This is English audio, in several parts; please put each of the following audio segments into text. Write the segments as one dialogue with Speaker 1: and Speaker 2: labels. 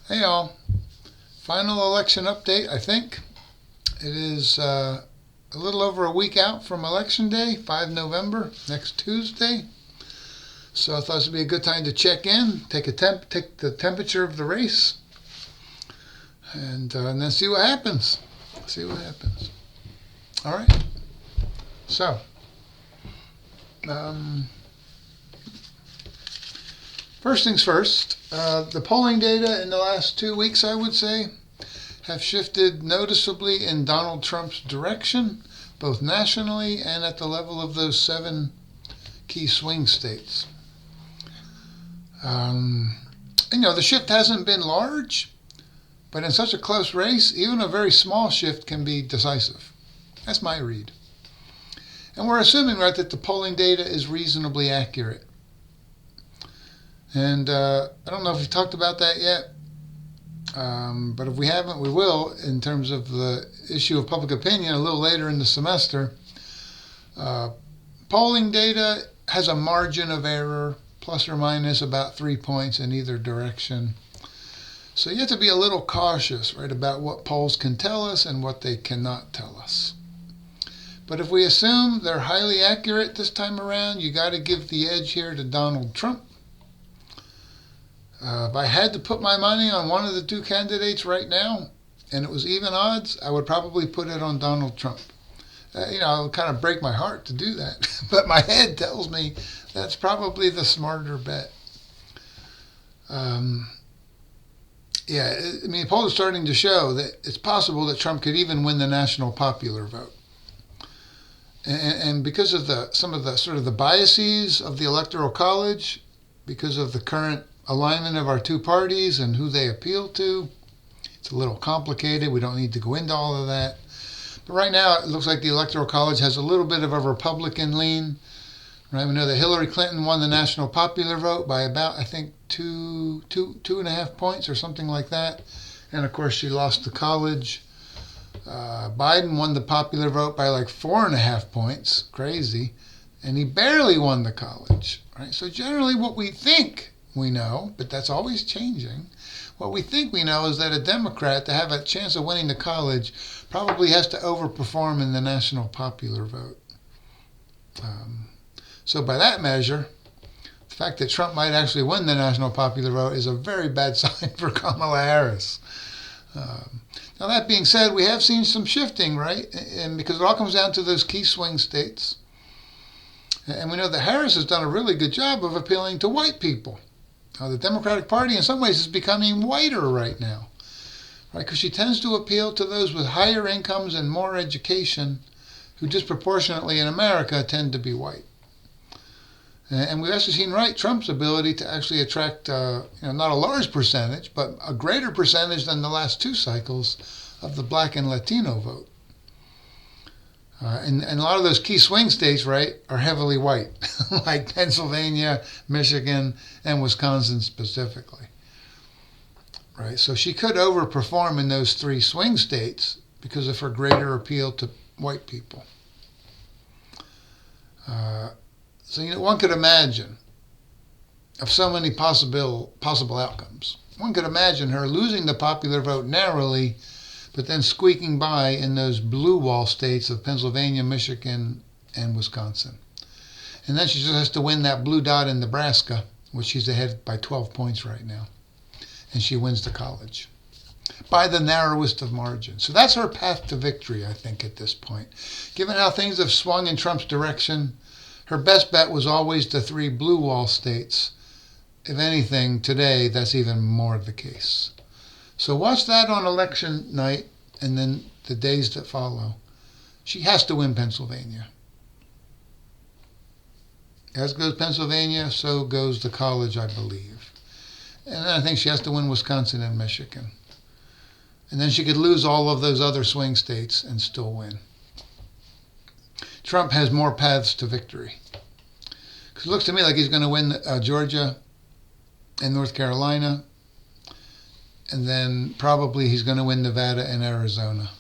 Speaker 1: Hey all, final election update, I think. It is a little over a week out from Election Day, 5 November, next Tuesday. So I thought this would be a good time to check in, take the temperature of the race, and then see what happens. See what happens. All right. So, um, first things first, the polling data in the last 2 weeks, I would say, have shifted noticeably in Donald Trump's direction, both nationally and at the level of those 7 key swing states. Um, the shift hasn't been large, but in such a close race, even a very small shift can be decisive. That's my read. And we're assuming, right, that the polling data is reasonably accurate. And I don't know if we've talked about that yet, but if we haven't, we will, in terms of the issue of public opinion a little later in the semester. Polling data has a margin of error, plus or minus about 3 points in either direction. So you have to be a little cautious, right, about what polls can tell us and what they cannot tell us. But if we assume they're highly accurate this time around, you got to give the edge here to Donald Trump. If I had to put my money on one of the 2 candidates right now, and it was even odds, I would probably put it on Donald Trump. It would kind of break my heart to do that, but my head tells me that's probably the smarter bet. Polls are starting to show that it's possible that Trump could even win the national popular vote. And because of some of the sort of the biases of the Electoral College, because of the current alignment of our 2 parties and who they appeal to, it's a little complicated. We don't need to go into all of that. But right now, it looks like the Electoral College has a little bit of a Republican lean. Right? We know that Hillary Clinton won the national popular vote by about, I think, two and a half points or something like that. And of course, she lost the college. Biden won the popular vote by like 4.5 points. Crazy. And he barely won the college. Right? So generally what we think we know, but that's always changing. What we think we know is that a Democrat, to have a chance of winning the college, probably has to overperform in the national popular vote. So by that measure, the fact that Trump might actually win the national popular vote is a very bad sign for Kamala Harris. Now that being said, we have seen some shifting, right? And because it all comes down to those key swing states. And we know that Harris has done a really good job of appealing to white people. The Democratic Party in some ways is becoming whiter right now, right? Because she tends to appeal to those with higher incomes and more education who disproportionately in America tend to be white. And we've actually seen, right, Trump's ability to actually attract, not a large percentage, but a greater percentage than the last 2 cycles of the black and Latino vote. And a lot of those key swing states, right, are heavily white, like Pennsylvania, Michigan, and Wisconsin specifically. Right, so she could overperform in those 3 swing states because of her greater appeal to white people. So one could imagine, of so many possible outcomes, one could imagine her losing the popular vote narrowly, but then squeaking by in those blue wall states of Pennsylvania, Michigan, and Wisconsin. And then she just has to win that blue dot in Nebraska, which she's ahead by 12 points right now. And she wins the college by the narrowest of margins. So that's her path to victory, I think, at this point. Given how things have swung in Trump's direction, her best bet was always the 3 blue wall states. If anything, today that's even more the case. So watch that on election night and then the days that follow. She has to win Pennsylvania. As goes Pennsylvania, so goes the college, I believe. And then I think she has to win Wisconsin and Michigan. And then she could lose all of those other swing states and still win. Trump has more paths to victory. Because it looks to me like he's going to win Georgia and North Carolina. And then probably he's going to win Nevada and Arizona.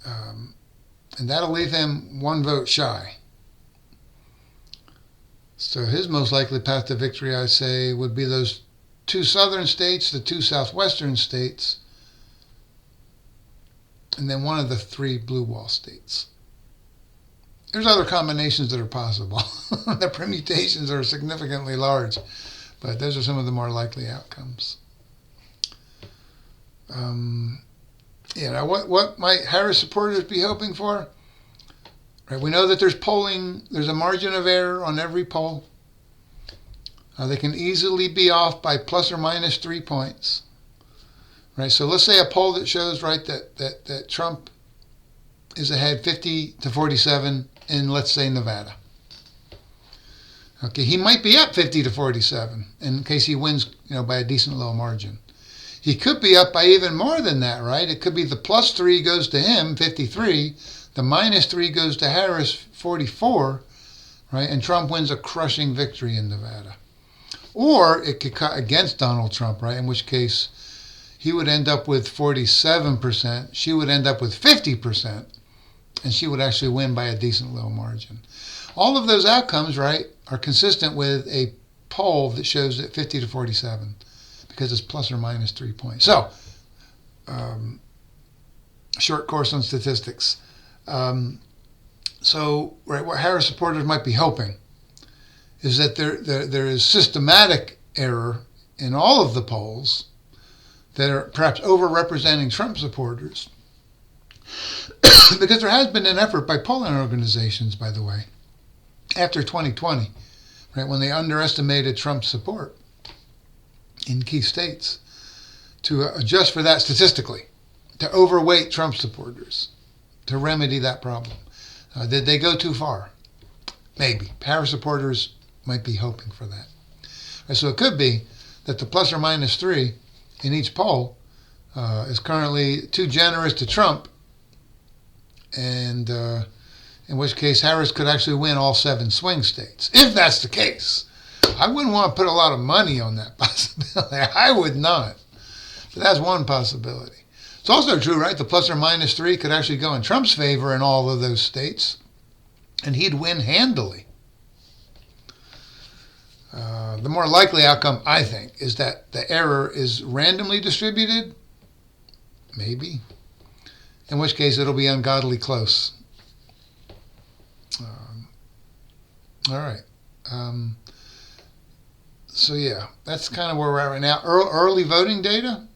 Speaker 1: And that'll leave him 1 vote shy. So his most likely path to victory, I say, would be those 2 southern states, the 2 southwestern states, and then one of the 3 blue wall states. There's other combinations that are possible. The permutations are significantly large, but those are some of the more likely outcomes. Now what might Harris supporters be hoping for? Right, we know that there's a margin of error on every poll. They can easily be off by plus or minus 3 points. Right, so let's say a poll that shows that Trump is ahead 50-47 in, let's say, Nevada. Okay, he might be up 50-47 in case he wins, by a decent little margin. He could be up by even more than that, right? It could be the plus 3 goes to him, 53, the minus 3 goes to Harris, 44, right? And Trump wins a crushing victory in Nevada. Or it could cut against Donald Trump, right? In which case he would end up with 47%, she would end up with 50%, and she would actually win by a decent little margin. All of those outcomes, right, are consistent with a poll that shows it 50-47 because it's plus or minus 3 points. So, short course on statistics. What Harris supporters might be hoping is that there is systematic error in all of the polls that are perhaps overrepresenting Trump supporters. Because there has been an effort by polling organizations, by the way, after 2020, right, when they underestimated Trump's support in key states, to adjust for that statistically, to overweight Trump supporters, to remedy that problem. Did they go too far? Maybe. Harris supporters might be hoping for that. Right, so it could be that the plus or minus 3 in each poll is currently too generous to Trump, and in which case Harris could actually win all 7 swing states. If that's the case, I wouldn't want to put a lot of money on that possibility. I would not. But that's one possibility. It's also true, right? The plus or minus 3 could actually go in Trump's favor in all of those states, and he'd win handily. The more likely outcome, I think, is that the error is randomly distributed, maybe, in which case it'll be ungodly close. All right. That's kind of where we're at right now. Early voting data,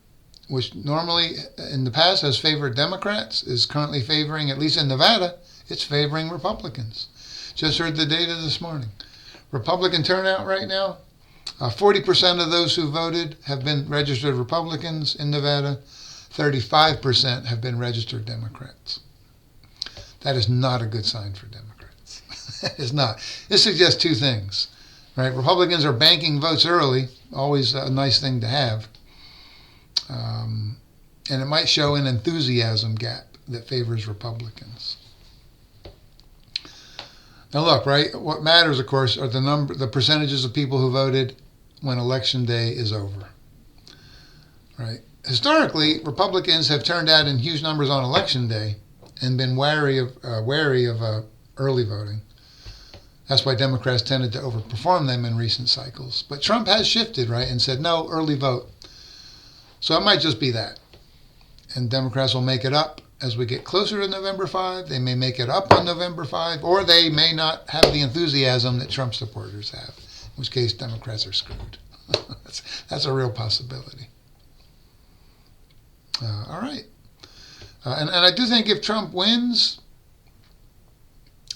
Speaker 1: which normally in the past has favored Democrats, is currently favoring, at least in Nevada, it's favoring Republicans. Just heard the data this morning. Republican turnout right now, 40% of those who voted have been registered Republicans in Nevada. 35% have been registered Democrats. That is not a good sign for Democrats. It's not. This suggests 2 things, right? Republicans are banking votes early, always a nice thing to have. And it might show an enthusiasm gap that favors Republicans. Now look, right, what matters, of course, are the percentages of people who voted when Election Day is over, right? Historically, Republicans have turned out in huge numbers on Election Day and been wary of early voting. That's why Democrats tended to overperform them in recent cycles. But Trump has shifted, right, and said, no, early vote. So it might just be that. And Democrats will make it up as we get closer to November 5. They may make it up on November 5, or they may not have the enthusiasm that Trump supporters have, in which case Democrats are screwed. That's a real possibility. All right. And I do think if Trump wins,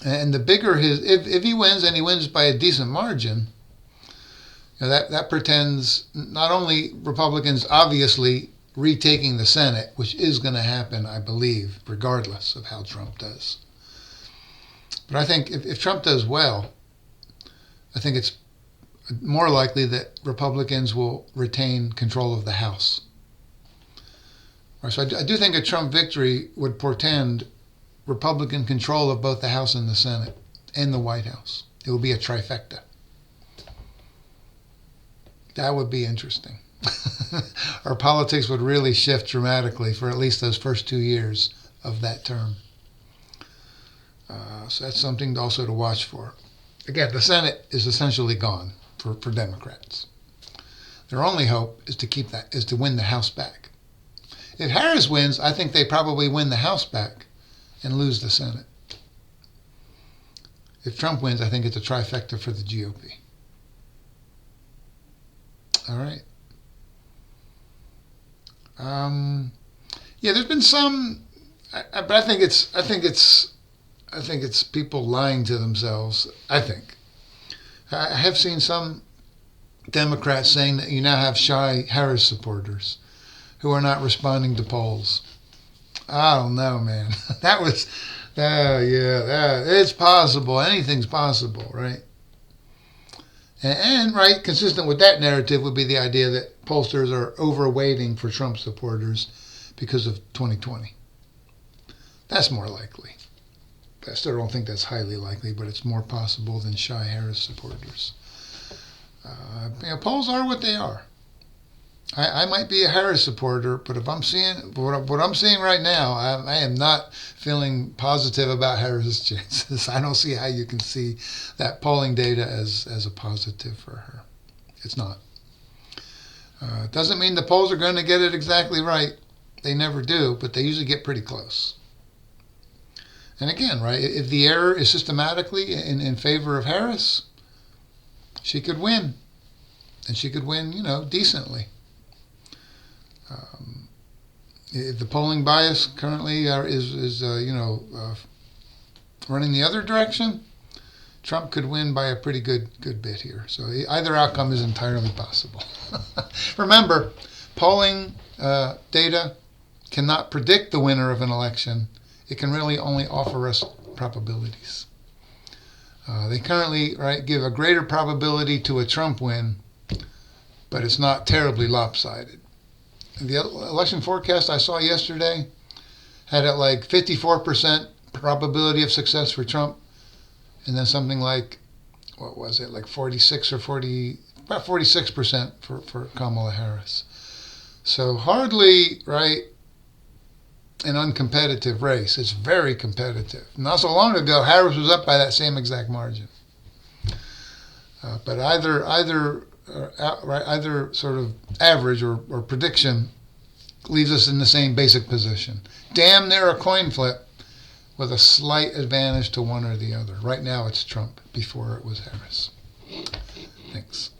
Speaker 1: and the bigger if he wins and he wins by a decent margin, that portends not only Republicans obviously retaking the Senate, which is going to happen, I believe, regardless of how Trump does. But I think if Trump does well, I think it's more likely that Republicans will retain control of the House. So I do think a Trump victory would portend Republican control of both the House and the Senate and the White House. It would be a trifecta. That would be interesting. Our politics would really shift dramatically for at least those first 2 years of that term. So that's something also to watch for. Again, the Senate is essentially gone for Democrats. Their only hope is to win the House back. If Harris wins, I think they probably win the House back and lose the Senate. If Trump wins, I think it's a trifecta for the GOP. All right. Yeah, there's been some, but I think it's people lying to themselves. I think I have seen some Democrats saying that you now have shy Harris supporters who are not responding to polls. I don't know, man. It's possible. Anything's possible, right? And right, consistent with that narrative would be the idea that pollsters are overweighting for Trump supporters because of 2020. That's more likely. I still don't think that's highly likely, but it's more possible than shy Harris supporters. Polls are what they are. I might be a Harris supporter, but if I'm seeing what I'm seeing right now, I am not feeling positive about Harris's chances. I don't see how you can see that polling data as a positive for her. It's not. It doesn't mean the polls are going to get it exactly right. They never do, but they usually get pretty close. And again, right, if the error is systematically in favor of Harris, she could win. And she could win, decently. If the polling bias currently is running the other direction, Trump could win by a pretty good bit here. So either outcome is entirely possible. Remember, polling data cannot predict the winner of an election. It can really only offer us probabilities. They currently give a greater probability to a Trump win, but it's not terribly lopsided. The election forecast I saw yesterday had it like 54% probability of success for Trump, and then something like, what was it, like 46 or 40, about 46% for Kamala Harris. So hardly, an uncompetitive race. It's very competitive. Not so long ago, Harris was up by that same exact margin. But either sort of average or prediction leaves us in the same basic position. Damn near a coin flip with a slight advantage to one or the other. Right now it's Trump. Before it was Harris. Thanks.